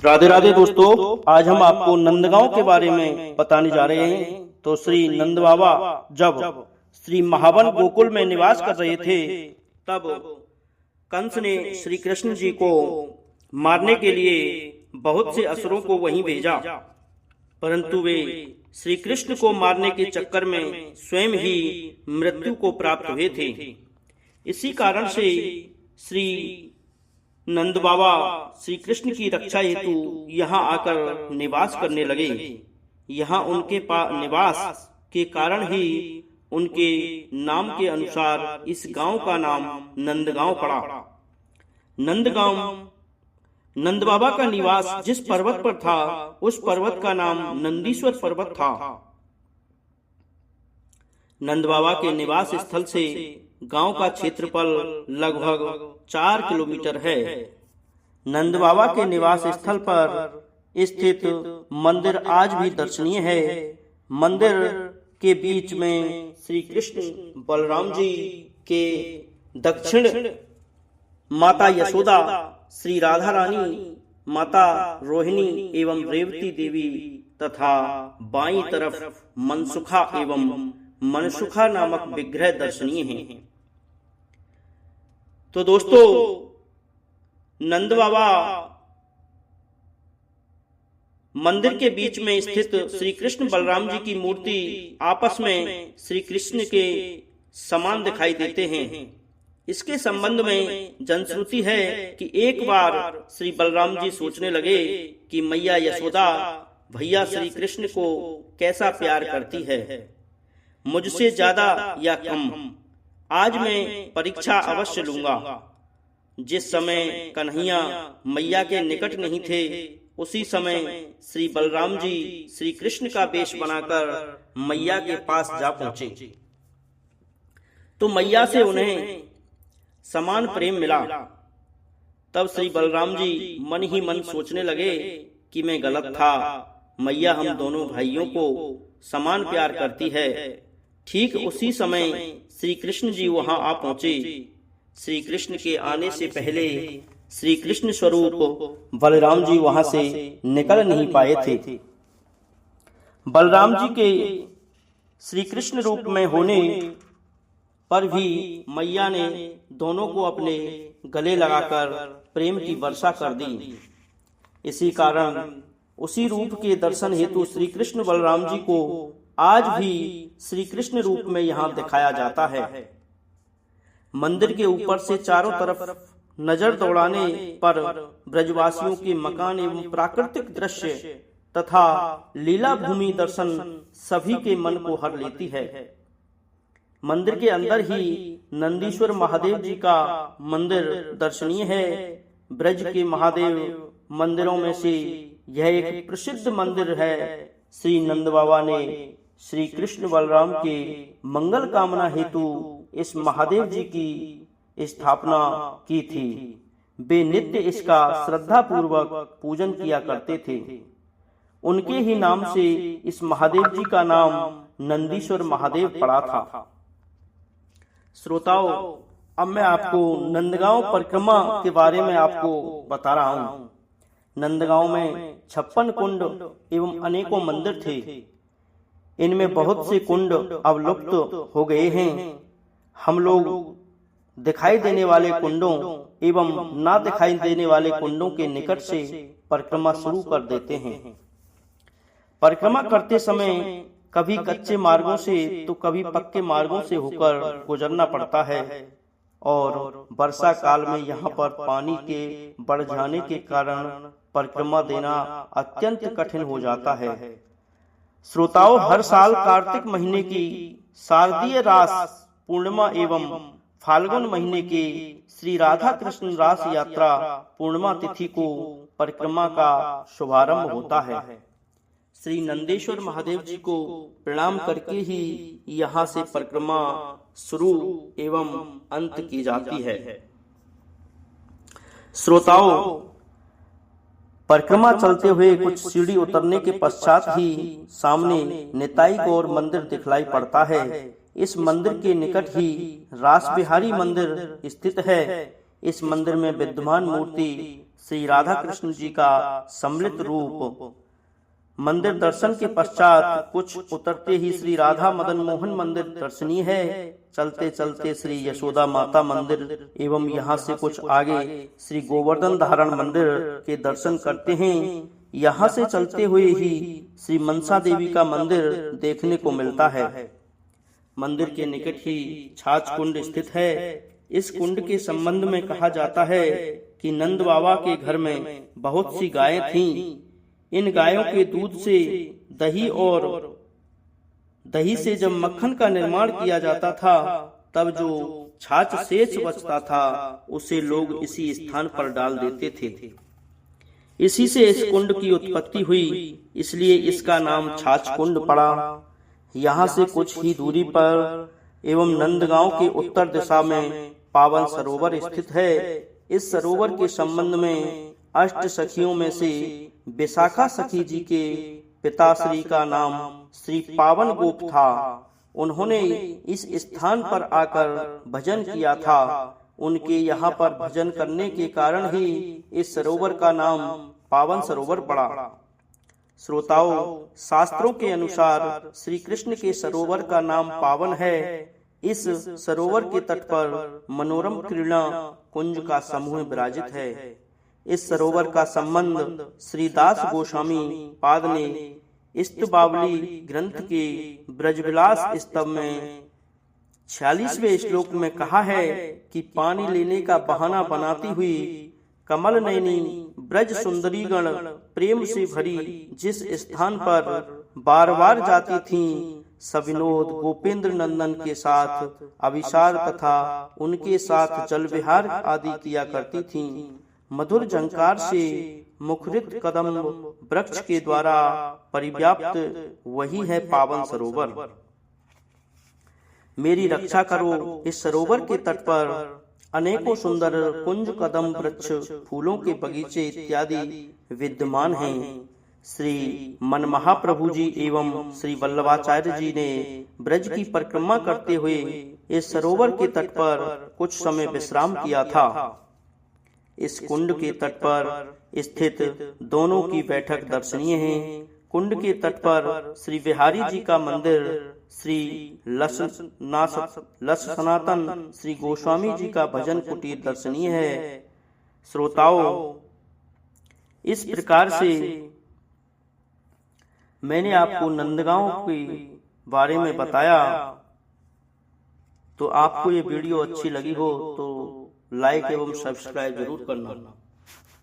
राधे राधे दोस्तों, आज हम आपको नंदगांव के बारे में बताने जा रहे हैं। तो श्री नंद बाबा जब श्री महावन गोकुल में निवास कर रहे थे, तब कंस ने श्री कृष्ण जी को मारने के लिए बहुत से असुरों को वहीं भेजा, परंतु वे श्री कृष्ण को मारने के चक्कर में स्वयं ही मृत्यु को प्राप्त हुए थे। इसी कारण से श्री नंद बाबा श्री कृष्ण की रक्षा हेतु यहाँ आकर निवास करने लगे। यहाँ उनके निवास के कारण ही उनके नाम के अनुसार इस गांव का नाम नंदगांव पड़ा। नंदगांव नंद बाबा का निवास जिस पर्वत पर था, उस पर्वत का नाम नंदीश्वर पर्वत था। नंद बाबा के निवास स्थल से गांव का क्षेत्रफल लगभग 4 किलोमीटर है। नंद बाबा के निवास स्थल पर स्थित मंदिर आज भी दर्शनीय है। मंदिर के बीच में श्री कृष्ण बलराम जी के दक्षिण माता यशोदा, श्री राधा रानी, माता रोहिणी एवं रेवती देवी तथा बाईं तरफ मनसुखा एवं मनसुखा नामक विग्रह दर्शनीय हैं। तो दोस्तों, नंद बाबा मंदिर के बीच में स्थित श्री कृष्ण बलराम जी की मूर्ति आपस में श्री कृष्ण के समान दिखाई देते हैं। इसके संबंध में जनश्रुति है कि एक बार श्री बलराम जी सोचने लगे कि मैया यशोदा भैया श्री कृष्ण को कैसा प्यार करती है, मुझसे ज्यादा या कम। आज मैं परीक्षा अवश्य लूंगा। जिस समय कन्हैया मैया के निकट नहीं थे, उसी समय श्री बलराम जी श्री कृष्ण का वेश बनाकर मैया के पास जा पहुंचे। तो मैया से उन्हें समान प्रेम मिला। तब श्री बलराम जी मन ही मन सोचने लगे कि मैं गलत था, मैया हम दोनों भाइयों को समान प्यार करती है। ठीक उसी समय श्री कृष्ण जी वहां आ पहुंचे। श्री कृष्ण के आने से पहले श्री कृष्ण स्वरूप बलराम जी वहां से निकल नहीं पाए थे। बलराम जी के श्री कृष्ण रूप में होने पर भी मैया ने दोनों को अपने गले लगाकर प्रेम की वर्षा कर दी। इसी कारण उसी रूप के दर्शन हेतु श्री कृष्ण बलराम जी को आज भी श्री कृष्ण रूप में यहाँ दिखाया जाता है। मंदिर के ऊपर से चारों तरफ नजर दौड़ाने पर ब्रजवासियों के मकान एवं प्राकृतिक दृश्य तथा लीला भूमि दर्शन सभी के मन को हर लेती है। मंदिर के अंदर ही नंदीश्वर महादेव जी का मंदिर दर्शनीय है। ब्रज के महादेव मंदिरों में से यह एक प्रसिद्ध मंदिर है। श्री नंद बाबा ने श्री कृष्ण बलराम के मंगल कामना हेतु इस महादेव जी की स्थापना की थी। वे नित्य इसका श्रद्धा पूर्वक पूजन किया करते थे। उनके ही नाम से इस महादेव जी का नाम नंदीश्वर महादेव पड़ा था। श्रोताओं, अब मैं आपको नंदगांव परिक्रमा के बारे में आपको बता रहा हूँ। नंदगांव में 56 कुंड एवं अनेकों मंदिर थे। इनमें बहुत से कुंड अब लुप्त हो गए हैं। हम लोग दिखाई देने वाले कुंडों एवं ना दिखाई देने वाले कुंडों के निकट से परिक्रमा शुरू कर देते हैं। परिक्रमा करते समय कभी कच्चे मार्गों से तो कभी पक्के मार्गों से होकर गुजरना पड़ता है, और वर्षा काल में यहाँ पर पानी के बढ़ जाने के कारण परिक्रमा देना अत्यंत कठिन हो जाता है। श्रोताओं, हर साल कार्तिक महीने की शारदीय रास पूर्णिमा एवं फाल्गुन महीने के श्री राधा कृष्ण रास यात्रा पूर्णिमा तिथि को परिक्रमा का शुभारंभ होता है। श्री नंदेश्वर महादेव जी को प्रणाम करके ही यहाँ से परिक्रमा शुरू एवं अंत की जाती है। श्रोताओं, परिक्रमा चलते हुए कुछ सीढ़ी उतरने के पश्चात ही सामने निताई गौर मंदिर दिखलाई पड़ता है। इस मंदिर के निकट ही रास बिहारी मंदिर स्थित है। इस मंदिर में विद्यमान मूर्ति श्री राधा कृष्ण जी का सम्मिलित रूप। मंदिर दर्शन के पश्चात कुछ उतरते ही श्री राधा मदन मोहन मंदिर दर्शनीय है। चलते चलते श्री यशोदा माता मंदिर एवं यहाँ से कुछ आगे श्री गोवर्धन धारण मंदिर के दर्शन करते हैं। यहाँ से चलते हुए ही श्री मनसा देवी का मंदिर देखने को मिलता है। मंदिर के निकट ही छाछ कुंड स्थित है। इस कुंड के संबंध में कहा जाता है कि नंद बाबा के घर में बहुत सी गायें थीं। इन गायों के दूध से दही से जब मक्खन का निर्माण किया जाता था, तब जो छाछ शेष बचता था उसे लोग इसी स्थान पर डाल देते थे। इसी से इस कुंड की उत्पत्ति हुई, इसलिए इसका नाम छाछ कुंड पड़ा। यहाँ से कुछ ही दूरी पर एवं नंदगांव के उत्तर दिशा में पावन सरोवर स्थित है। इस सरोवर के संबंध में अष्ट सखियों में से विशाखा सखी जी के पिताश्री का नाम श्री पावन गोप था। उन्होंने इस स्थान पर आकर भजन किया था। उनके यहाँ पर भजन करने के कारण ही इस सरोवर का नाम पावन सरोवर पड़ा। श्रोताओं, शास्त्रों के अनुसार श्री कृष्ण के सरोवर का नाम पावन है। इस सरोवर के तट पर मनोरम क्रीड़ा कुंज का समूह विराजित है। इस सरोवर का संबंध श्री दास गोस्वामी पाद ने इष्टबावली ग्रंथ के ब्रजविलास स्तव में 46वें श्लोक में कहा है कि पानी लेने का बहाना बनाती हुई कमल नयनी ब्रज सुंदरीगण प्रेम से भरी जिस स्थान पर बार बार जाती थीं, सविनोद गोपेंद्र नंदन के साथ अभिसार तथा उनके साथ जल विहार आदि किया करती थीं। मधुर झंकार से मुखरित कदम वृक्ष के द्वारा परिव्याप्त वही है पावन सरोवर। मेरी रक्षा करो। इस सरोवर के तट पर अनेकों सुंदर कुंज, कदम वृक्ष, फूलों के बगीचे इत्यादि विद्यमान हैं। श्री मनमहाप्रभु जी एवं श्री वल्लभाचार्य जी ने ब्रज की परिक्रमा करते हुए इस सरोवर के तट पर कुछ समय विश्राम किया था। इस कुंड के तट पर स्थित दोनों की बैठक दर्शनीय है। कुंड के तट पर श्री बिहारी जी का मंदिर, श्री लस सनातन श्री गोस्वामी जी का भजन कुटीर दर्शनीय है। श्रोताओं, इस प्रकार से मैंने आपको नंदगांव के बारे में बताया। तो आपको ये वीडियो अच्छी लगी हो तो लाइक एवं सब्सक्राइब जरूर करना।